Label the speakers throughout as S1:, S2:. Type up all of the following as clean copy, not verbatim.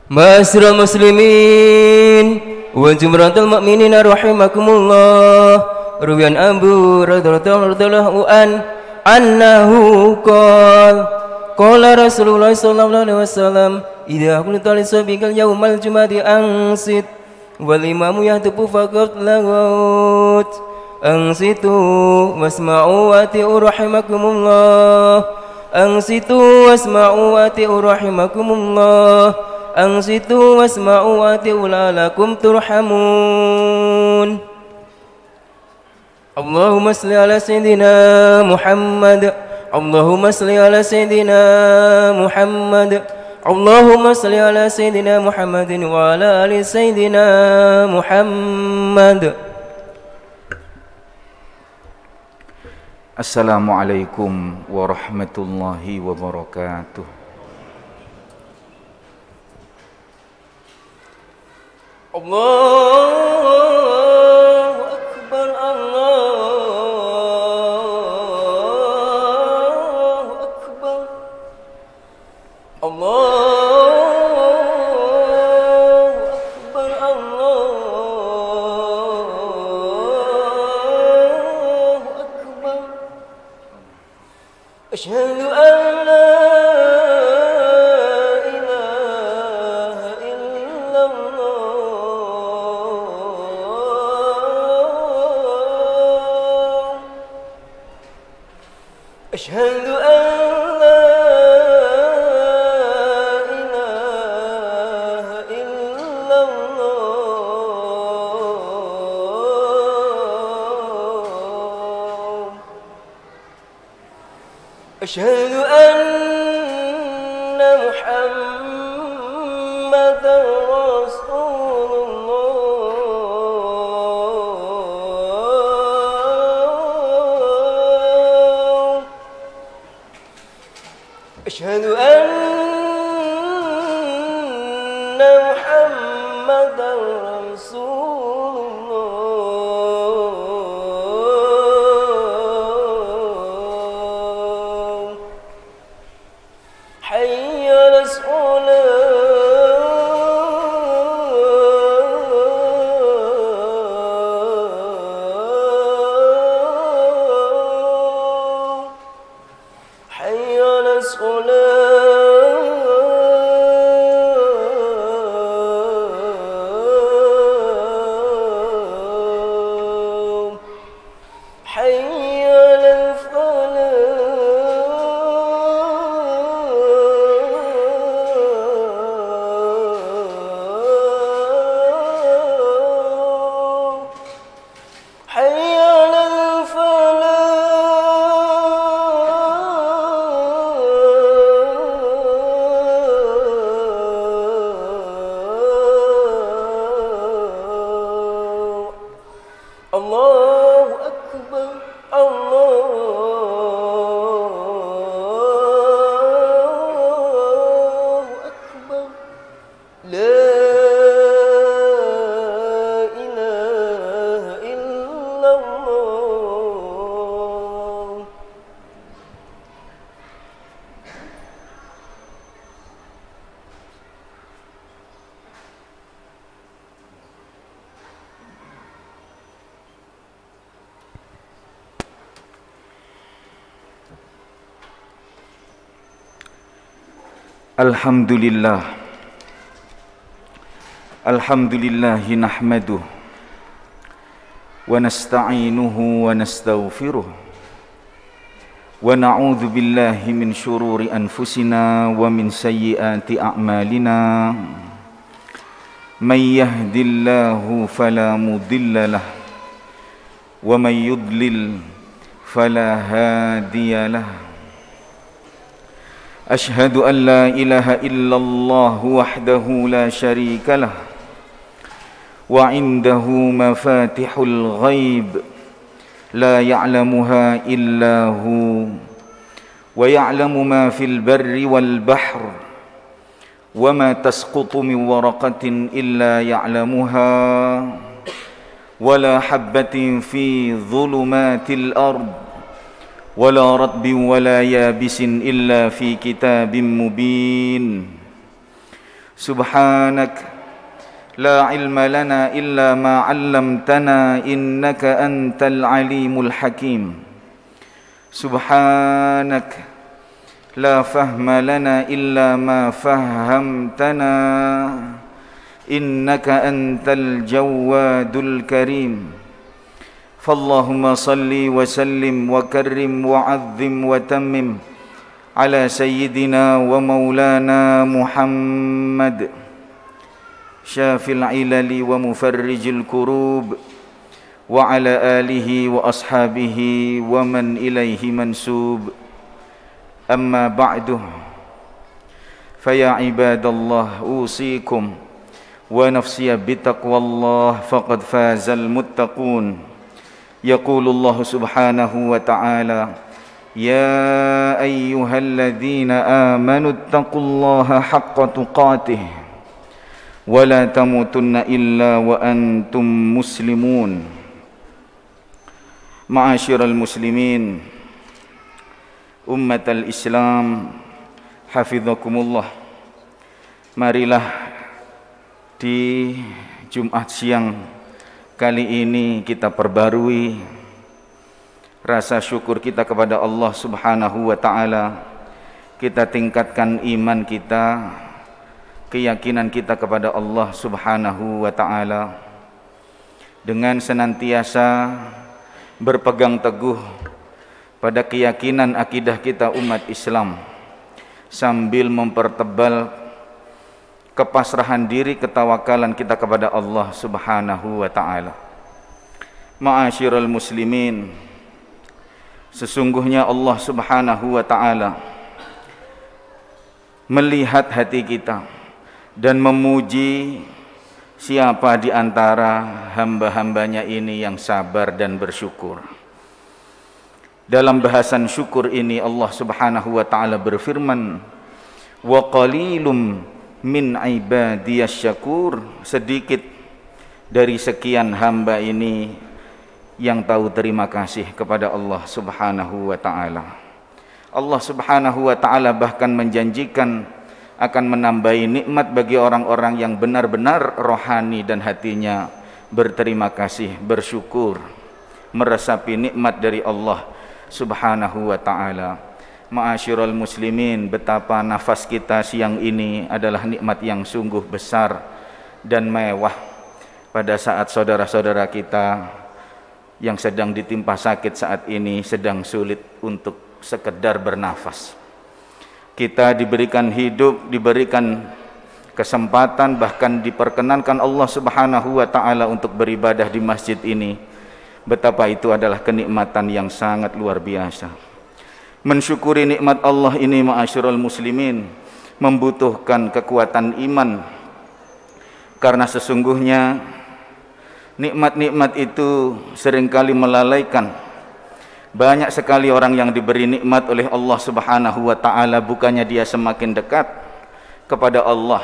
S1: Ma'asyiral muslimin wa jumratul mu'minin rahimakumullah. Ruwiyan Abu radhiyallahu anhu qala Rasulullah sallallahu alaihi wasallam idza qulta li sabikal yaumal jumati ansit wal imamu yahtubu faqat lagut ansitu wasma'u wa ati'u rahimakumullah. Ansitu wasma'u wa ati'u rahimakumullah. Ansitu wasma'u wa ati'u la'alakum turhamun. Allahumma salli ala sayyidina Muhammad. Allahumma salli ala sayyidina Muhammad. Allahumma salli ala sayyidina Muhammadin wa ala ali sayyidina Muhammad.
S2: Assalamualaikum warahmatullahi wabarakatuh.
S1: Allahu Akbar, Allahu Akbar, Allahu Akbar, Allahu Akbar. Asyhadu an la أشهد أن لا إله إلا الله. أشهد أن محمدا رسول الله. أشهد أن محمدا رسول الله. حي على الصلاة. حي على الصلاة. حي على الفلاح. حي على الفلاح. الله أكبر، الله أكبر. لا إله إلا الله.
S2: Alhamdulillah. Alhamdulillahi nahmaduh wa nasta'inuhu wa nastaghfiruh wa na'udzu billahi min syururi anfusina wa min sayyiati a'malina. May yahdihillahu fala mudilla lahu wa may yudlil fala hadiya lahu. Ashhadu an la ilaha illallah wahdahu la syarika lah wa indahu mafatihul ghaib la ya'lamuha illa hu wa ya'lamu ma fil barri wal bahr wa ma tasqutu min waraqatin illa ya'lamuha wa la habbatin fi dhulumatil ard ولا رطب ولا يابس إلا في كتاب مبين سبحانك لا علم لنا إلا ما علمتنا إنك أنت العليم الحكيم سبحانك لا فهم لنا إلا ما فهمتنا إنك أنت الجواد الكريم فاللهم صل وسلم وكرم وعظم وتمم على سيدنا ومولانا محمد شافي العلل ومفرج الكروب وعلى آله وأصحابه ومن إليه منسوب أما بعد فيا عباد الله أوصيكم ونفسي بتقوى الله فقد فاز المتقون يقول الله سبحانه وتعالى يا أيها الذين آمنوا اتقوا الله حق تقاته ولا تموتن إلا وأنتم مسلمون معاشر المسلمين أمة الإسلام حفظكم الله. Marilah di Jumat siang kali ini kita perbarui rasa syukur kita kepada Allah Subhanahu wa taala. Kita tingkatkan iman kita, keyakinan kita kepada Allah Subhanahu wa taala dengan senantiasa berpegang teguh pada keyakinan akidah kita umat Islam sambil mempertebal kepasrahan diri, ketawakalan kita kepada Allah Subhanahu wa taala. Ma'asyiral muslimin, sesungguhnya Allah Subhanahu wa taala melihat hati kita dan memuji siapa di antara hamba-hambanya ini yang sabar dan bersyukur. Dalam bahasan syukur ini Allah Subhanahu wa taala berfirman, wa qalilum min ibadiyas syakur, sedikit dari sekian hamba ini yang tahu terima kasih kepada Allah Subhanahu wa taala. Allah Subhanahu wa taala bahkan menjanjikan akan menambahi nikmat bagi orang-orang yang benar-benar rohani dan hatinya berterima kasih, bersyukur, meresapi nikmat dari Allah Subhanahu wa taala. Ma'asyiral muslimin, betapa nafas kita siang ini adalah nikmat yang sungguh besar dan mewah pada saat saudara-saudara kita yang sedang ditimpa sakit saat ini sedang sulit untuk sekedar bernafas. Kita diberikan hidup, diberikan kesempatan, bahkan diperkenankan Allah Subhanahu wa taala untuk beribadah di masjid ini. Betapa itu adalah kenikmatan yang sangat luar biasa. Mensyukuri nikmat Allah ini ma'asyiral muslimin membutuhkan kekuatan iman, karena sesungguhnya nikmat-nikmat itu seringkali melalaikan. Banyak sekali orang yang diberi nikmat oleh Allah Subhanahu wa taala, bukannya dia semakin dekat kepada Allah,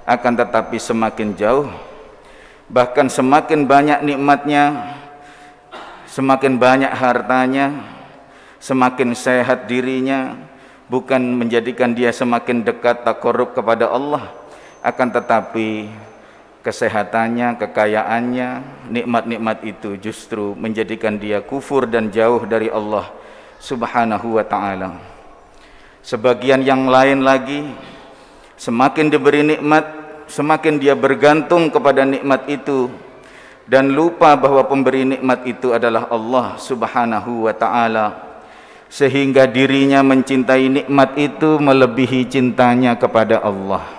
S2: akan tetapi semakin jauh. Bahkan semakin banyak nikmatnya, semakin banyak hartanya, semakin sehat dirinya, bukan menjadikan dia semakin dekat takarrub kepada Allah, akan tetapi kesehatannya, kekayaannya, nikmat-nikmat itu justru menjadikan dia kufur dan jauh dari Allah Subhanahu wa taala. Sebagian yang lain lagi semakin diberi nikmat, semakin dia bergantung kepada nikmat itu dan lupa bahwa pemberi nikmat itu adalah Allah Subhanahu wa taala, sehingga dirinya mencintai nikmat itu melebihi cintanya kepada Allah.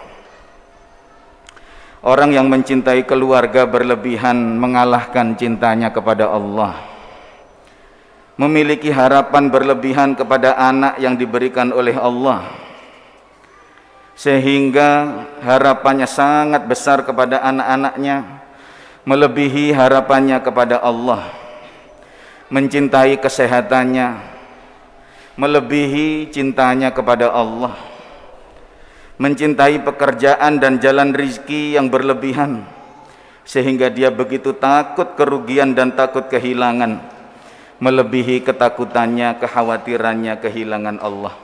S2: Orang yang mencintai keluarga berlebihan mengalahkan cintanya kepada Allah. Memiliki harapan berlebihan kepada anak yang diberikan oleh Allah, sehingga harapannya sangat besar kepada anak-anaknya, melebihi harapannya kepada Allah. Mencintai kesehatannya, melebihi cintanya kepada Allah. Mencintai pekerjaan dan jalan rizki yang berlebihan, sehingga dia begitu takut kerugian dan takut kehilangan, melebihi ketakutannya, kekhawatirannya kehilangan Allah.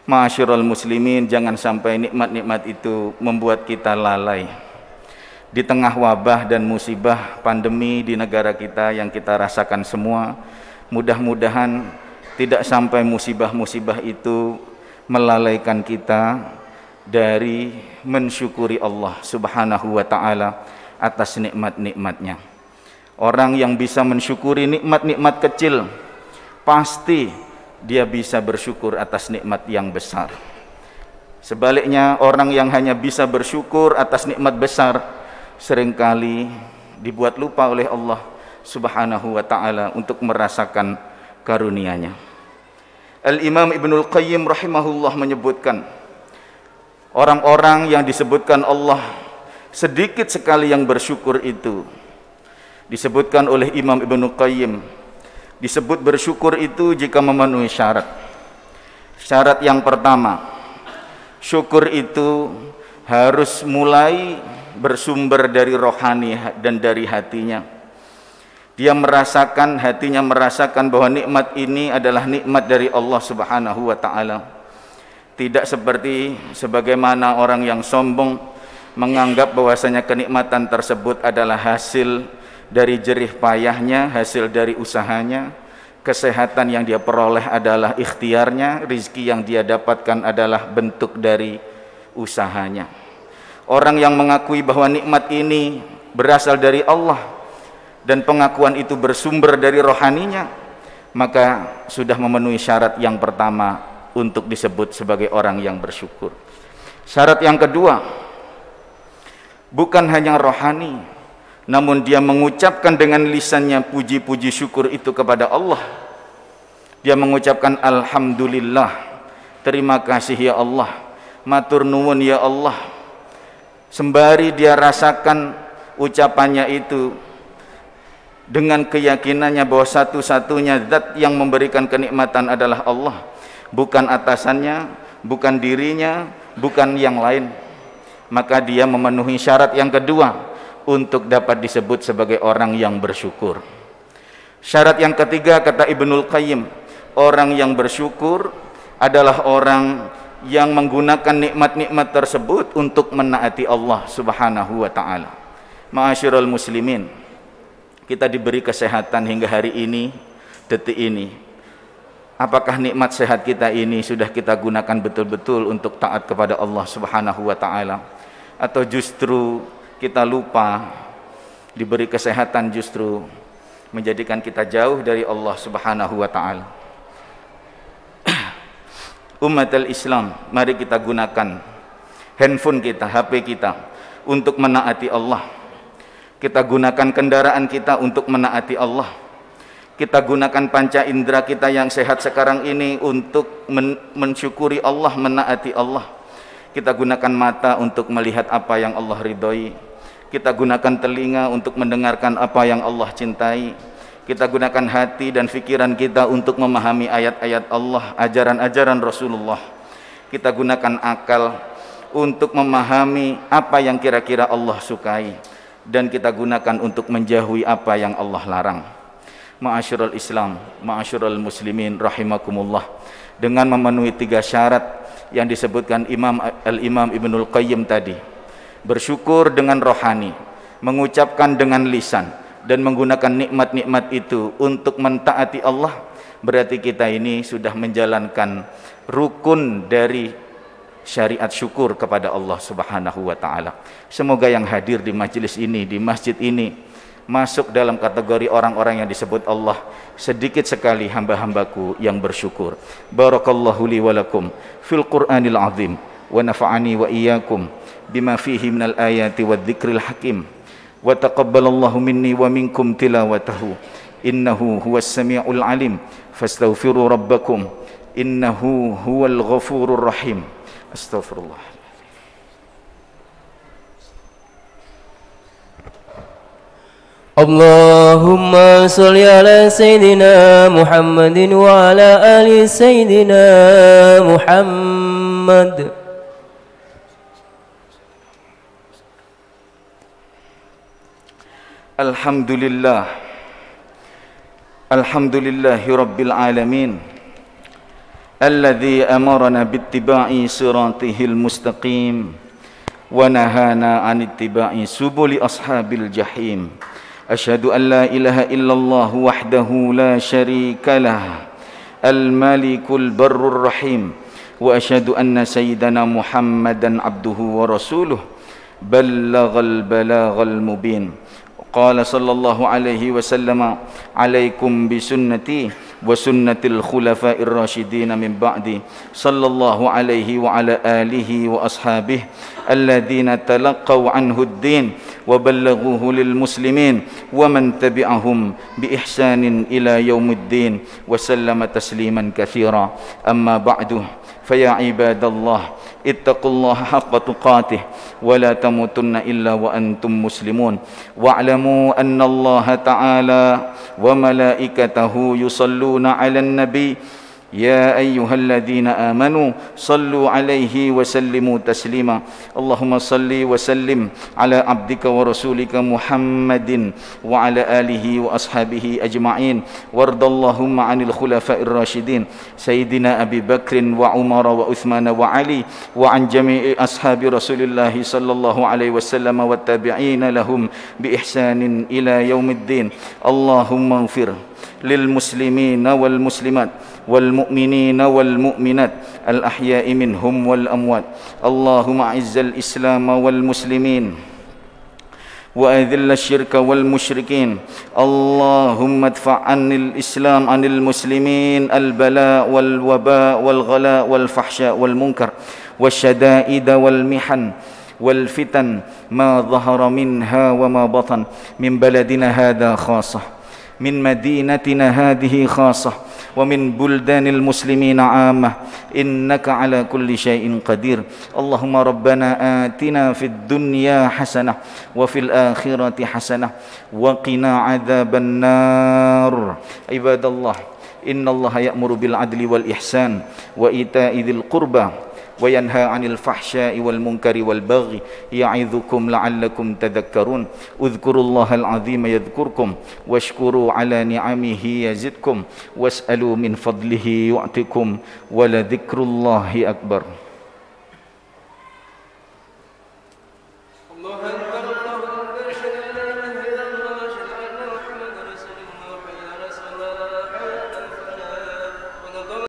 S2: Ma'asyiral muslimin, jangan sampai nikmat-nikmat itu membuat kita lalai. Di tengah wabah dan musibah pandemi di negara kita yang kita rasakan semua, mudah-mudahan tidak sampai musibah-musibah itu melalaikan kita dari mensyukuri Allah Subhanahu wa ta'ala atas nikmat-nikmatnya. Orang yang bisa mensyukuri nikmat-nikmat kecil, pasti dia bisa bersyukur atas nikmat yang besar. Sebaliknya, orang yang hanya bisa bersyukur atas nikmat besar seringkali dibuat lupa oleh Allah Subhanahu wa ta'ala untuk merasakan karunia-Nya. Al-Imam Ibnul Qayyim rahimahullah menyebutkan, orang-orang yang disebutkan Allah sedikit sekali yang bersyukur itu, disebutkan oleh Imam Ibnul Qayyim, disebut bersyukur itu jika memenuhi syarat. Syarat yang pertama, syukur itu harus mulai bersumber dari rohani dan dari hatinya. Dia merasakan, hatinya merasakan bahwa nikmat ini adalah nikmat dari Allah Subhanahu wa ta'ala. Tidak seperti sebagaimana orang yang sombong menganggap bahwasanya kenikmatan tersebut adalah hasil dari jerih payahnya, hasil dari usahanya. Kesehatan yang dia peroleh adalah ikhtiarnya, rizki yang dia dapatkan adalah bentuk dari usahanya. Orang yang mengakui bahwa nikmat ini berasal dari Allah dan pengakuan itu bersumber dari rohaninya, maka sudah memenuhi syarat yang pertama untuk disebut sebagai orang yang bersyukur. Syarat yang kedua, bukan hanya rohani, namun dia mengucapkan dengan lisannya puji-puji syukur itu kepada Allah. Dia mengucapkan alhamdulillah, terima kasih ya Allah, matur nuwun ya Allah. Sembari dia rasakan ucapannya itu dengan keyakinannya bahwa satu-satunya zat yang memberikan kenikmatan adalah Allah, bukan atasannya, bukan dirinya, bukan yang lain, maka dia memenuhi syarat yang kedua untuk dapat disebut sebagai orang yang bersyukur. Syarat yang ketiga, kata Ibnul Qayyim, orang yang bersyukur adalah orang yang menggunakan nikmat-nikmat tersebut untuk menaati Allah Subhanahu wa ta'ala. Ma'asyiral muslimin, kita diberi kesehatan hingga hari ini, detik ini. Apakah nikmat sehat kita ini sudah kita gunakan betul-betul untuk taat kepada Allah Subhanahu wa ta'ala, atau justru kita lupa diberi kesehatan justru menjadikan kita jauh dari Allah Subhanahu wa ta'ala? Umatul Islam, mari kita gunakan handphone kita, HP kita untuk menaati Allah. Kita gunakan kendaraan kita untuk menaati Allah. Kita gunakan panca indera kita yang sehat sekarang ini untuk mensyukuri Allah, menaati Allah. Kita gunakan mata untuk melihat apa yang Allah ridhoi. Kita gunakan telinga untuk mendengarkan apa yang Allah cintai. Kita gunakan hati dan pikiran kita untuk memahami ayat-ayat Allah, ajaran-ajaran Rasulullah. Kita gunakan akal untuk memahami apa yang kira-kira Allah sukai, dan kita gunakan untuk menjauhi apa yang Allah larang. Ma'asyiral Islam, ma'asyiral muslimin rahimakumullah, dengan memenuhi 3 syarat yang disebutkan Al-Imam Ibnul Qayyim tadi, bersyukur dengan rohani, mengucapkan dengan lisan, dan menggunakan nikmat-nikmat itu untuk mentaati Allah, berarti kita ini sudah menjalankan rukun dari syariat syukur kepada Allah Subhanahu wa ta'ala. Semoga yang hadir di majelis ini, di masjid ini, masuk dalam kategori orang-orang yang disebut Allah, sedikit sekali hamba-hambaku yang bersyukur. Barakallahu li walakum fil Qur'anil azim, wa nafa'ani wa iyyakum bima fihi minal ayati wa dzikril hakim. Wa taqabbalallahu minni wa minkum tilawatahu, innahu huwas sami'ul alim, fastaghfiru rabbakum innahu huwal ghafurur rahim. Astaghfirullah.
S1: Allahumma sholli ala sayyidina Muhammadin wa ala ali sayyidina Muhammad.
S2: Alhamdulillah, alhamdulillahi rabbil alamin, الذي أمرنا باتباع صراطه المستقيم ونهانا عن اتباع سبل أصحاب الجحيم. أشهد أن لا إله إلا الله وحده لا شريك له الملك البر الرحيم، وأشهد أن سيدنا محمدا عبده ورسوله بلغ البلاغ المبين. قال صلى الله عليه وسلم: عليكم بسنتي وسنة الخلفاء الراشدين من بعدي، صلى الله عليه وعلى آله وأصحابه الذين تلقوا عنه الدين وبلغوه للمسلمين ومن تبعهم بإحسان إلى يوم الدين وسلم تسليما كثيرا. أما بعد، فيا عباد الله، اتقوا الله حق تقاته ولا تموتن إلا وأنتم مسلمون، واعلموا أن الله تعالى وملائكته يصلون على النبي، يا أيها الذين آمنوا صلوا عليه وسلموا تسليما. اللهم صل وسلم على عبدك ورسولك محمد وعلى آله وأصحابه أجمعين، وارض اللهم عن الخلفاء الراشدين سيدنا أبي بكر وعمر وعثمان وعلي، وعن جميع أصحاب رسول الله صلى الله عليه وسلم والتابعين لهم بإحسان إلى يوم الدين. اللهم اغفر للمسلمين والمسلمات والمؤمنين والمؤمنات الأحياء منهم والأموات. اللهم أعز الإسلام والمسلمين وأذل الشرك والمشركين. اللهم ادفع عن الإسلام عن المسلمين البلاء والوباء والغلاء والفحشاء والمنكر والشدائد والمحن والفتن ما ظهر منها وما بطن، من بلدنا هذا خاصة، من مدينتنا هذه خاصة، ومن بلدان المسلمين عامة، إنك على كل شيء قدير. اللهم ربنا آتنا في الدنيا حسنة وفي الآخرة حسنة وقنا عذاب النار. عباد الله، إن الله يأمر بالعدل والإحسان وإيتاء ذي القربى وينهى عن الفحشاء والمنكر والبغي يعظكم لعلكم تذكرون. اذكروا الله العظيم يذكركم واشكروا على نعمه يزدكم واسألوا من فضله يعطكم ولذكر الله أكبر.